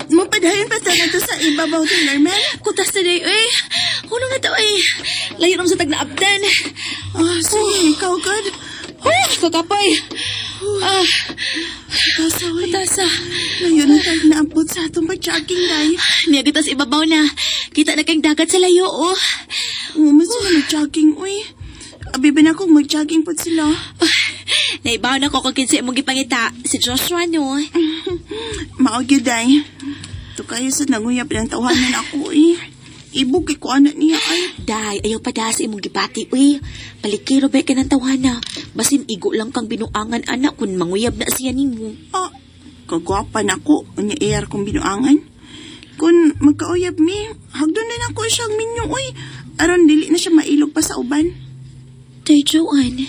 Mapadayon pa sana to sa ibabaw to, Norman. Kutas na day, uy. Hunong na to, ay. Layo nang sa tag-naabdan. Sige, ikaw, God. Kakapoy. Tasa, uy. Tasa. Ngayon ang tag-naabot sa atong pag-jogging, day. Niyagitas ibabaw na. Kita na kang dagat sa layo, oh. Mas sila mag-jogging, uy. Abibin akong mag-jogging po sila. Naibaw na ko kung kinsa imong gipangita. Si Joshua, no? Maogyo, day. Ito kayo sa nanguyap ng tawanan ako, eh. Ibog kay ko anak niya, ay. Day, ayaw pa da sa imong gipati, uy. Palikiro ba ka ng tawana? Basin igo lang kang binuangan, anak, kung manguyab na siya nimo. Kagwapan ako. Unya air kong binuangan. Kung magkauyab mi, hagdon na ako siyang minyo, uy. Aron dili na siya mailog pa sa uban. Day, Joanne.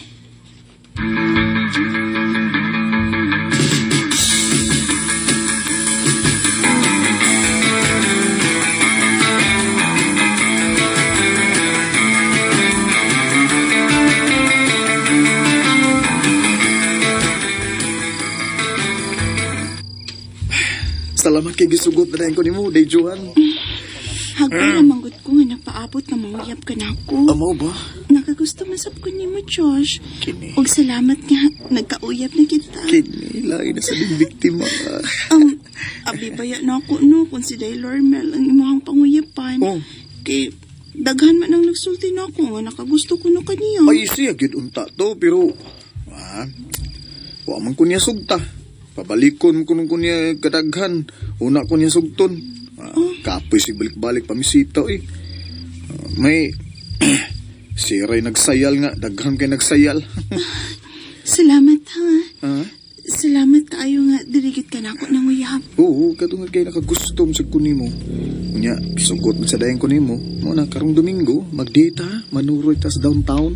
Salamat kay gisugot na rin ko ni mo, Day Johan. Hagdon na manggut ko nga napaabot na manguyab ka na ako. Amo ba? Nakagusto masap ko ni mo, Josh. Kini. Og salamat nga, nagkauyab na kita. Kini, lain na sa ding biktima ka. Abibaya na ako, no, kung si Daylor Mel ang imahang panguyapan. Oh. Kay, daghan man ang nagsulti na ako nga nakagusto ko na kaniya. Ay, siya, gid unta to, pero, wa man ko niya sugta. Pabalikon ko nung kunya kadaghan. Una ko niya sugton. Kapoy si balik-balik pamisita, eh. May, siray nagsayal nga. Daghan kay nagsayal. Salamat, ha? Salamat kaayo nga, dirigit ka na ako ng uyab. Oo, katungad kayo nakagustom sa kunimo. Kunya, kisugot mo sa dayang kunimo. Muna, karong Domingo, mag-date ha, manuroy ta sa downtown.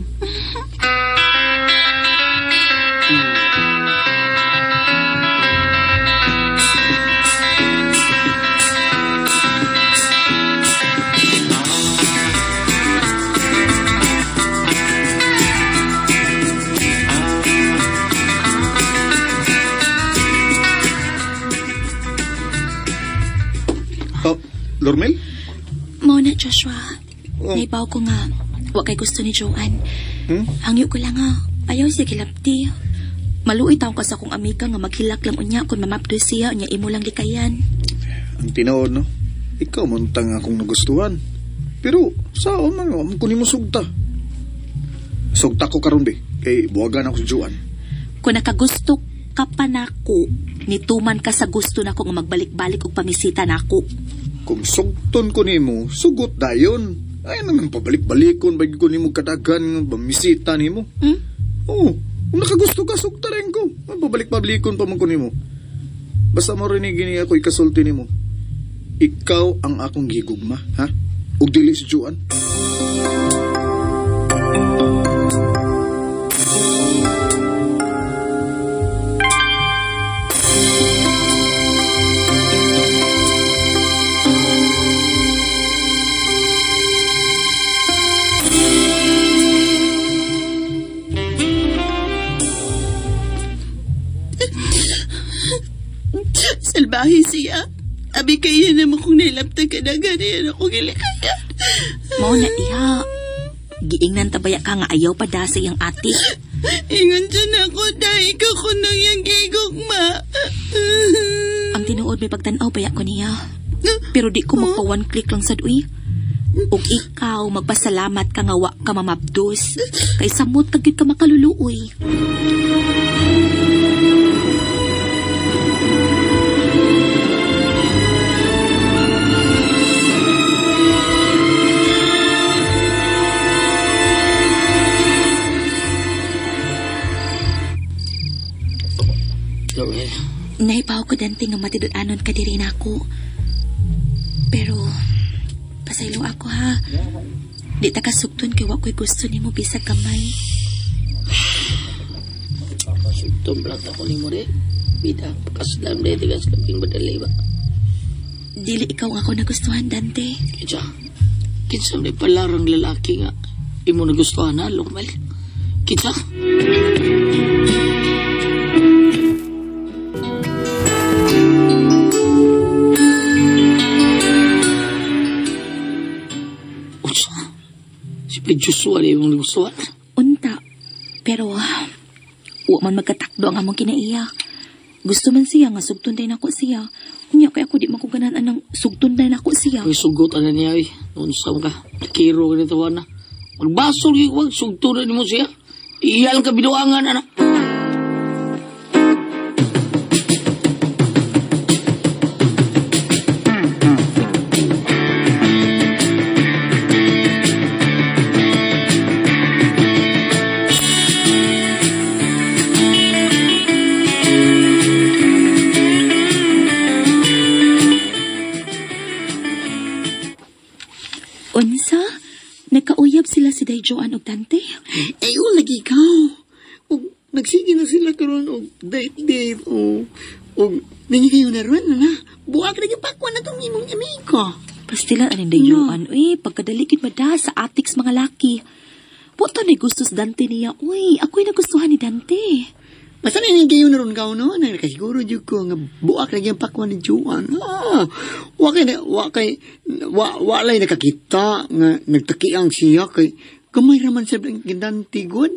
Lormel? Muna, Joshua. Naibaw ko nga, wa kay gusto ni Joanne. Hangyo ko lang ha, ayaw siya kilapti. Maluoy taong ka sa kong amiga nga maghilak lang unya kung mamapdo siya, unya imo lang likayan. Ang tinood, no? Ikaw montang akong nagustuhan. Pero, saan man nga, kunin mo sugta. Sugta ko karon be, kay buwagan ako si Joanne. Kung nakagusto ka pa nako, nituman ka sa gusto nako nga magbalik-balik og pamisita nako. Kung sugton ko nimo, sugot dayon. Ay naman pabalik-balikon bagi ko nimo kadagan bamisita nimo. Oo, kung nakagusto ka sugta rin ko. Pabalik-balikon pa man ko nimo. Basta mo rinig gini ako ikasulti nimo. Ikaw ang akong gigugma, ha? Ug dili si Joanne. Salbahe siya. Abi kaya naman kung nailaptag ka na ganyan ako gilikaya. Mao na diha. Giingnan tabaya ka nga ayaw pa da sa iyang ate. Ingon dyan ako dahil ka ko nang yung gigugma. Ang tinuod may pagtanaw baya ko niya. Pero di ko magpa one click lang sa duy. Ug ikaw magpasalamat ka nga wa ka mamabdos. Kay samot kagid ka makaluluoy. Naibaw ko dante nga matidudanon ka diri nako. Pero pasaylo ako ha. Di ta kasugton kay wa ko'y gusto nimo bisag kamay. Sugton blat ako nimo re. Bida kaslam re tigas kaping badalay ba. Dili ikaw nga ako nagustuhan dante. Kinsa may palarang lalaki nga imo nagustuhan na Lormel. Kinsa? kay Joshua di mong gusto. Unta. Pero, wa man magkatakdo ang among kinaiya. Gusto man siya nga sugtunday nako siya. Unya kay ako di makuganan anang sugtunday nako siya. May sugot na niya eh. Noon sa ka. Kiro ka nito na. Magbasol yung wag. Sugtunan mo siya. Iyan ka binuangan anak. Unsa? Nagkauyab sila si Dayjoan og Dante? Ay, lagi ikaw. O, nagsige na sila karon og date. O, nangyay kayo na ron, na. Buwag na yung pakwan na itong imong amigo. Pastilan aning Dayjoan. Uy, pagkadalikid mada sa atiks mga laki. Puto na gustos Dante niya. Uy, ako'y nagustuhan ni Dante. Basta na nangyay kayo na ron kao, no? Nakasiguro dyan ko nga buwag na yung pakwan ni Juan. Walay nakakita nga nagtakiang siya kay kamay raman sa Dante good.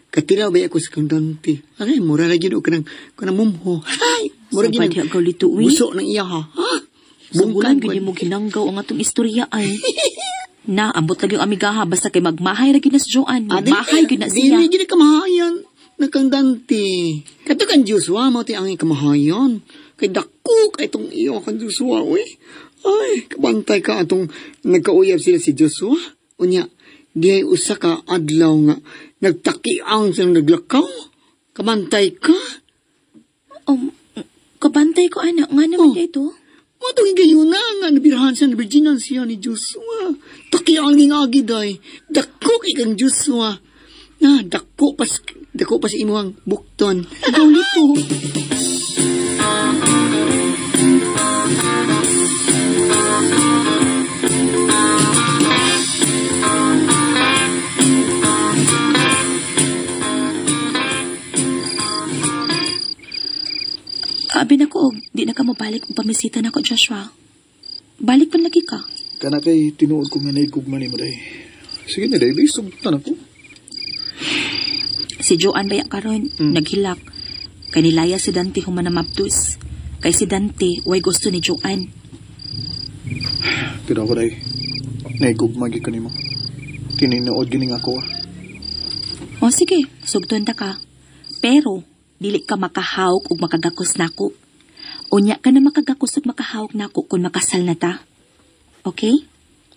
Katira ba ako sa Dante? Ay, mura lagi doon ka ng mumho. Ay, mura Sabad gina. ya gaulito, uy. Buso ng iya ha. Sunggulan ganyan mo ginanggaw ang atong istorya ay. Na, ambot lagi yung amigaha basta kay magmahay lagi na si Joan. Magmahay gina siya. Dili gina kamahayan na kang Dante. Kato kang Joshua mo ti ang kamahayan. Kay dako kay itong iyo kang Joshua uy. Ay, kabantay ka atong nagkauyab sila si Joshua. Unya, di ay usa ka adlaw nga nagtakiang siyang naglakaw. Kabantay ka. Kabantay ko anak nga naman dito. Matong igayon na nga nabirahan siya, nabirginan siya ni Joshua. Takiang ngingagi day. Dako kay kang Joshua. Na, dako pas imuhang bukton. Ikaw nito. Abi na ko, di na ka mo balik kung pamisita na ko, Joshua. Balik man lagi ka. Kana kay tinuod ko nga naigugman mo day. Sige na day, sugtan ako. Si Joan baya karon naghilak. Kay nilaya si Dante human na maptus. Kay si Dante, way gusto ni Joan. Pero ako day, naigugmagi ka nimo. Tininood gining ako O sige, sugton ta ka. Pero, dili ka makahawk ug makagakos nako. Unya ka na makagakos ug makahawk nako kung makasal na ta. Okay?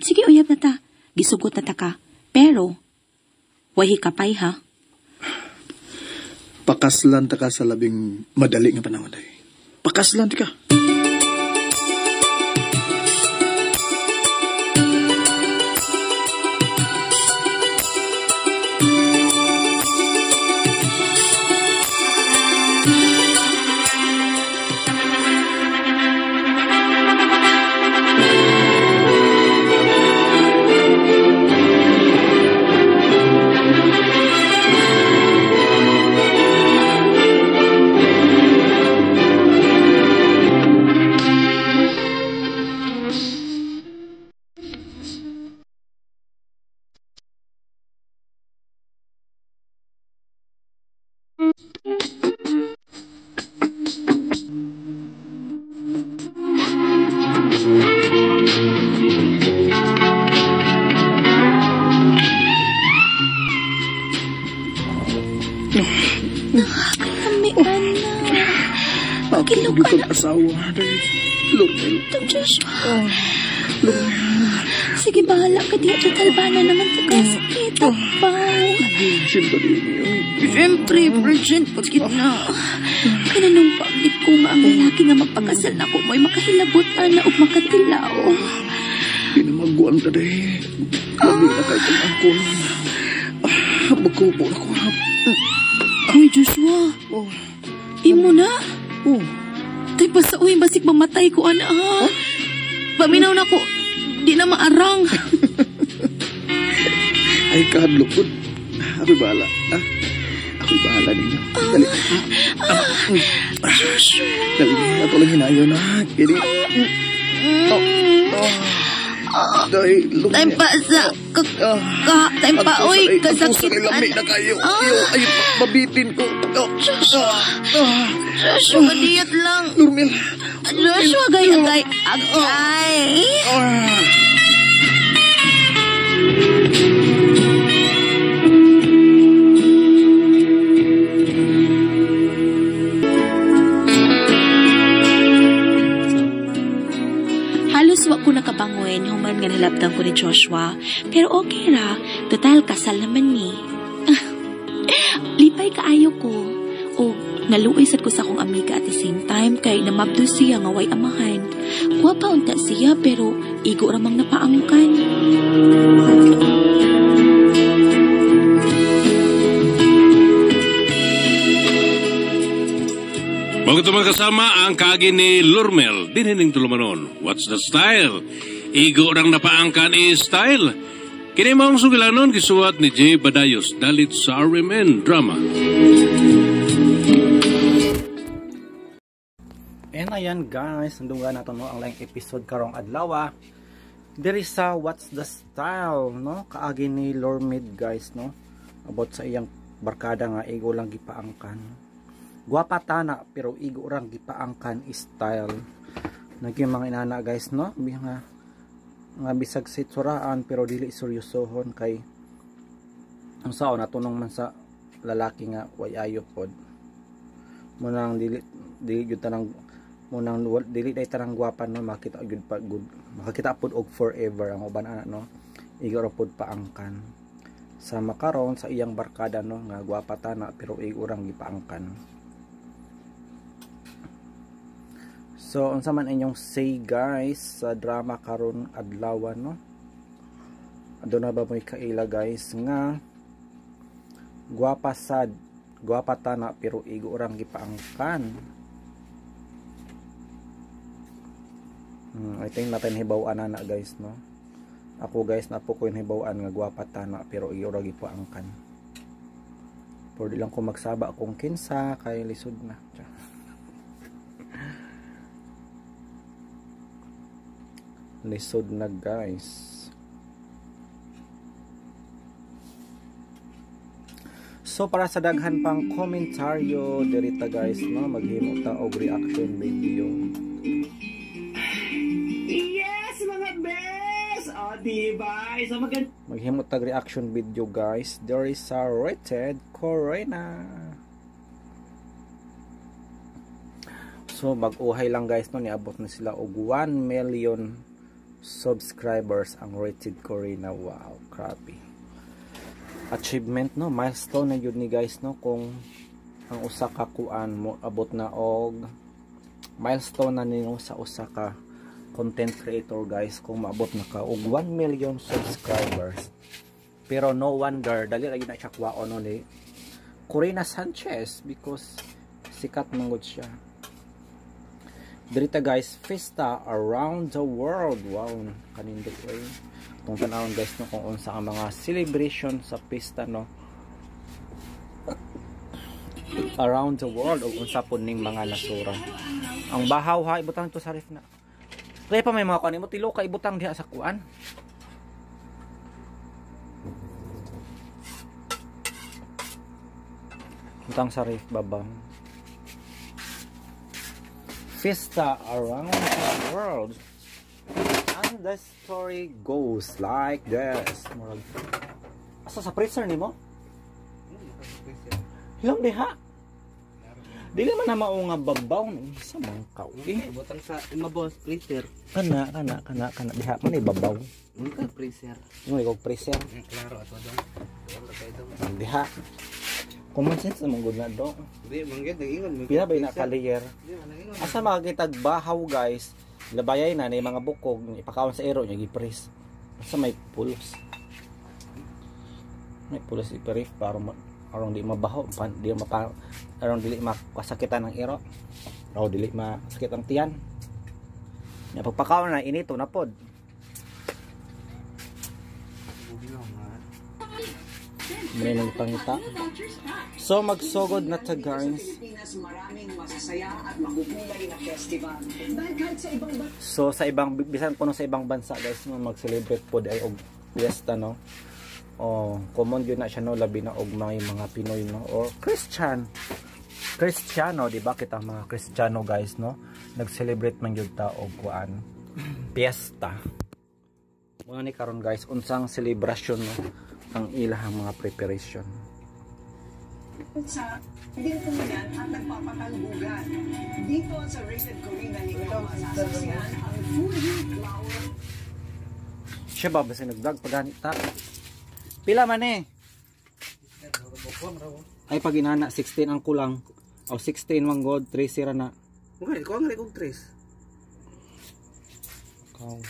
Sige, uyab na ta. Gisugot na ta ka. Pero, way hikapay ha. Pakaslan ta ka sa labing madali nga panahon day. Pakaslan ti ka. Kami, anak. Magilog ka na. Asawa day. Lumel. Ito, Joshua. Sige, bahala ka dito. Talbana naman ito kasakit. Apaw. Siyempre niyo. Siyempre, virgin pagkit na. Kananong pagkit ko nga ang lalaki nga magpakasal na ko mo'y makahilabot na o makatilaw. Pinamaguan ta day. Labi na kayo kang angkon. Magkupo na ko. Uy, Joshua. Imo na. Tay pa sa uy, basik mamatay ko, ana, ha? Paminaw na ko. Di na maarang. Ay, kahadlok po. Ako'y bahala. Ako'y bahala ninyo. Dali. Dali. Ato lang hinayon, ha? Kiri. Dahil, Time pa sa... Time pa, uy, kasakit. kasakitan. Lami na kayo. Ay, mabitin ko. Joshua, diyet lang. Lurmil. Joshua, agay. Agay. Halos wa ko nakabangon human nga nalabtan ko ni Joshua. Pero okay ra, total kasal naman ni. Lipay kaayo ko. O naluoy sad ko sa akong amiga at the same time kay namabdo siya nga way amahan. Wa pa unta siya pero igo ramang napaangkan. Mga tumang kasama ang kaagi ni Lurmel, dinhining tulumanon. What's the style? Igo rang napaangkan style. Kini maong sugilanon gisuwat ni J. Badayos, dalit sa RMN Drama. And ayan guys, nandungan natin no, ang laing episode karong adlaw. There is a What's the Style, no? Kaagi ni Lurmel guys, no? About sa iyang barkada nga igo lang gipaangkan. Guwapa tana pero igo rang gipaangkan style. Naging mga inana guys, no? Nga bisag sitsuraan pero dili seryosohon kay ang sao natunong man sa lalaki nga way ayo pod. Munang dili gyud tanang munang dili day tanang guwapa no, makita gyud pa good. Makakita pod og forever ang uban ana no. Igo ra pod paangkan. Sa makaron sa iyang barkada no nga guwapa tana pero igo rang gipaangkan. So, unsa man inyong say guys sa drama karon adlaw no? Ado na ba mo'y kaila guys nga guwapa sad, guwapa tana pero igo orang gipaangkan. I think natin hibaw-an na guys no. Ako guys na po ko hibaw-an nga guwapa tana pero igo orang gipaangkan. Por di lang ko magsaba kung kinsa kay lisod na. Lisod na guys. So para sa daghan pang komentaryo dirita guys no, maghimo ta og reaction video. Yes, mga bes! O, diba? Isa Maghimo ta reaction video guys. There is a rated Corona. So mag-uhay lang guys no, niabot na sila og 1 million subscribers ang rated Corina. Wow, crappy achievement no, milestone na yun ni guys no, kung ang usa ka kuan mo abot na og milestone na ninyo sa usa ka content creator guys kung maabot na ka og 1 million subscribers. Pero no wonder dali ra gyud na siya kwaon no ni Corina Sanchez because sikat mangod siya. Dirita guys, festa around the world. Wow, kanindot way. Kung tanawon guys no, kung unsa ang mga celebration sa pesta no around the world o unsa pud ning mga nasura. Ang bahaw ha ibutang to sa ref na. Kaya pa may mga kuan mo tilo ka ibutang diha sa kuan. Butang sa ref babang. Festa around the world. And the story goes like this. Asa sa freezer ni mo? Hilang diha. Dili man na mao nga babaw ni sa mga kauli. Butang sa imabos freezer. Kana diha man ibabaw. Mungkin freezer. Yung ikaw freezer. Klaro ato dong. Diha. Common sense naman good na do. Di manggid nag-ingon. Pila ba na ka-layer? Asa makakitag bahaw guys. Labayay na ni mga bukog ipakaon sa ero nya gi-press. Asa may pulos. May pulos i-press para arong di mabaho, di mapa arong dili makasakitan ng ero. O dili masakit ang tiyan. Nya pagpakaon na inito na pod. May nang pangita. So magsugod na ta guys. mas maraming masasaya at makukulay na festival. Dahil kahit sa ibang bansa, So sa ibang bisan kuno sa ibang bansa guys no mag-celebrate pod ay og fiesta no. Oh, common yun na siya no labi na og mga Pinoy no or Kristiyano, di ba kita mga Kristiyano guys no nag-celebrate man gyud ta og kuan fiesta. Mga ni karon guys unsang celebration no ang ilahang mga preparation. sa dinpunan at nagpapatalbugan. Dito sa Rated Corina ni masasaksihan ang Fuji Flower. Siya ba basta nag-vlog paganita? Pila man eh? Ay pag inana 16 ang kulang. O 16 man god 3 sira na. Okay, ko ang rekog 3. Kau.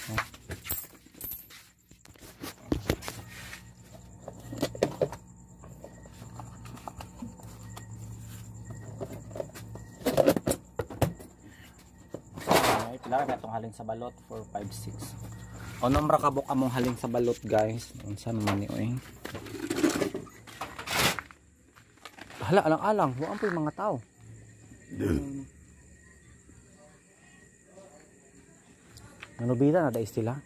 Ay pila na itong halin sa balot 4, 5, 6. O nombra kabok among halin sa balot guys. Unsa naman ni oy? Hala alang-alang, wa pa yung mga tao. Nanubida na dais sila.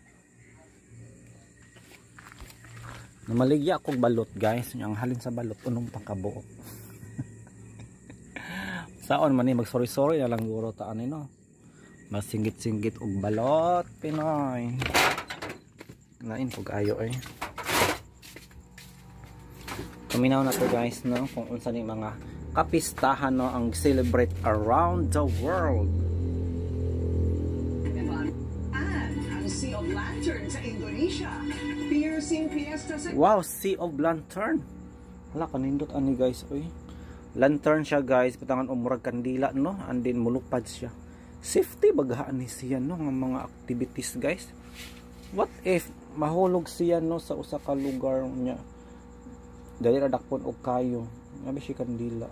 Namaligya akong balot guys. Ang halin sa balot unong pangkabuo. Saon man ni mag sorry na lang guro taan no. Masinggit-singgit og balot Pinoy. Nain pug ayo eh. Kaminaw na to guys no kung unsa ni mga kapistahan no ang celebrate around the world. Ang Sea of Lantern sa Indonesia. Piercing fiesta sa Wow, Sea of Lantern. Hala kanindot ani guys oy. Lantern siya guys, patangan umurag kandila no, and then mulupad siya. Safety bagahaan ni siya no ng mga activities guys. What if mahulog siya no sa usa ka lugar niya? Dali ra dakpon og kayo. Nabi si kandila.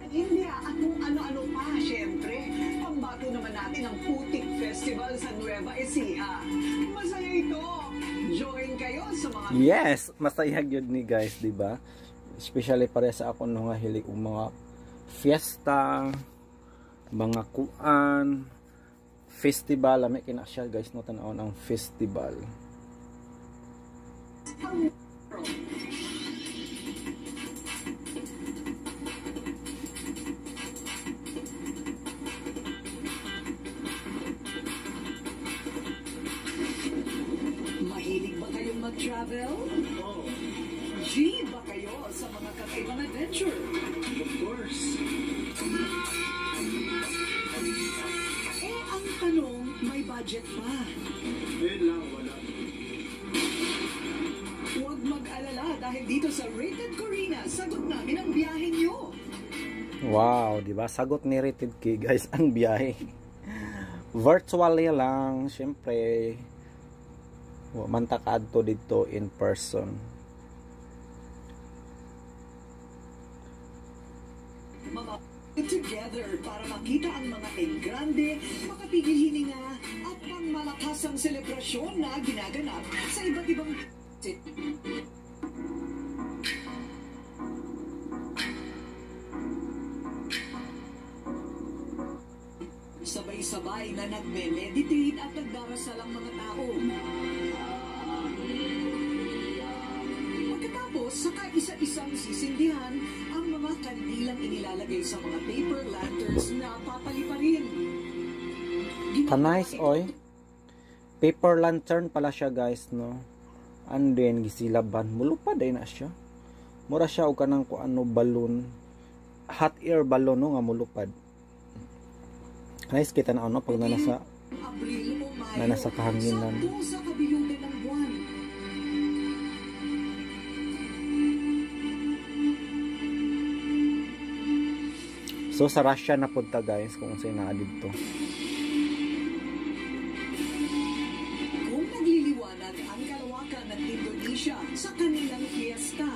India at kung ano-ano pa, syempre. Pambato naman natin ang Putik Festival sa Nueva Ecija. Masaya ito. Join kayo sa mga... Yes, masaya gyud ni guys, di ba? Especially para sa ako no nga hilig og mga fiesta, mga kuan, festival, may kina siya guys no tan-aon ang festival. Mahilig ba kayong mag-travel? G ba kayo sa mga kakaibang adventure? Of course. Ang tanong, may budget ba? Lang, wala. Huwag mag-alala dahil dito sa Rated Corina, sagot namin ang biyahe nyo. Wow, di ba? Sagot ni Rated K guys ang biyahe. Virtually lang, syempre. Manta kadto dito in person. Mga together para makita ang mga engrande, makapigil hininga at pangmalakas ang selebrasyon na ginaganap sa iba't ibang sabay-sabay na nagme-meditate at nagdarasal ang mga tao. Pagkatapos, saka isa-isang sisindihan ang mga kandilang inilalagay sa mga paper lanterns na papaliparin. Nice oy. Paper lantern pala siya guys no. And then gisilaban mulupad ay na siya. Mura siya og kanang kuano balloon. Hot air balloon no nga mulupad. Nice kita na ano pag nanasa Abril o Mayo, nasa kahanginan. sakto sa kabilugan ng buwan. So sa Russia na punta guys kung saan na dito. Kung nagliliwanag ang kalawakan ng Indonesia sa kanilang fiesta.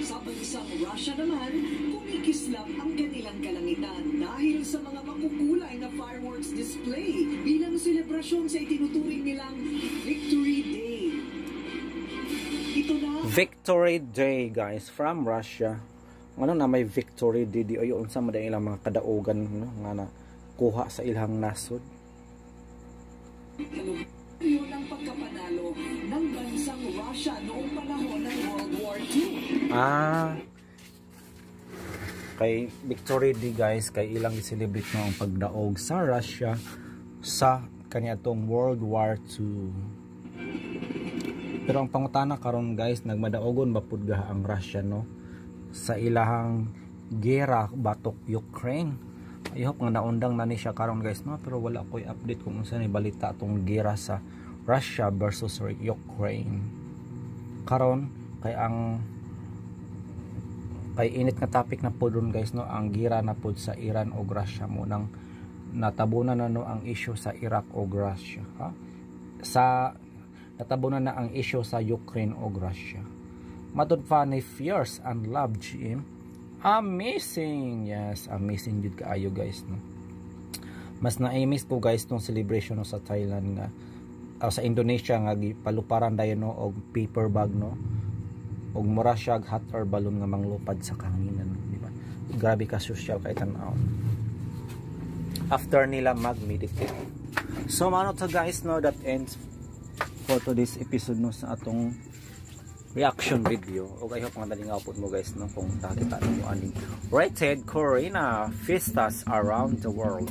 Sa bansang Russia naman, kumikislap ang kanilang kalangitan dahil sa mga makukulay na fireworks display bilang selebrasyon sa itinuturing nilang Victory Day. Ito na Victory Day guys from Russia. ano na may victory didi o yun sa maday ilang mga kadaugan no nga na kuha sa ilang nasod. Yun ang pagkapanalo ng bansang Russia noong panahon ng World War II. Kay victory di guys kay ilang i-celebrate no ang pagdaog sa Russia sa kaniadtong World War II. Pero ang pangutana karon guys nagmadaogon ba pud ang Russia no sa ilahang gera batok Ukraine. I hope nga naundang na ni siya karon guys no pero wala ko'y update kung unsa ni balita atong gera sa Russia versus Ukraine. Karon kay init nga topic na po dun guys no ang gira na po sa Iran o Russia mo nang natabunan na no ang issue sa Iraq o Russia natabunan na ang issue sa Ukraine o Russia. Matod pa ni Fierce and Love GM amazing, yes amazing jud kaayo guys no. Mas na-miss ko guys tong celebration no sa Thailand nga sa Indonesia nga paluparan dayon no og paper bag no og mura siya hot air balloon nga manglupad sa kanginan, di ba? Grabe ka social kay tan-aw. After nila mag-meditate. So mano to guys no that ends for today's episode no sa atong reaction video. Og I hope nga dalingaw pud mo guys no kung nakita niyo aning Rated Corona Fiestas Around the World.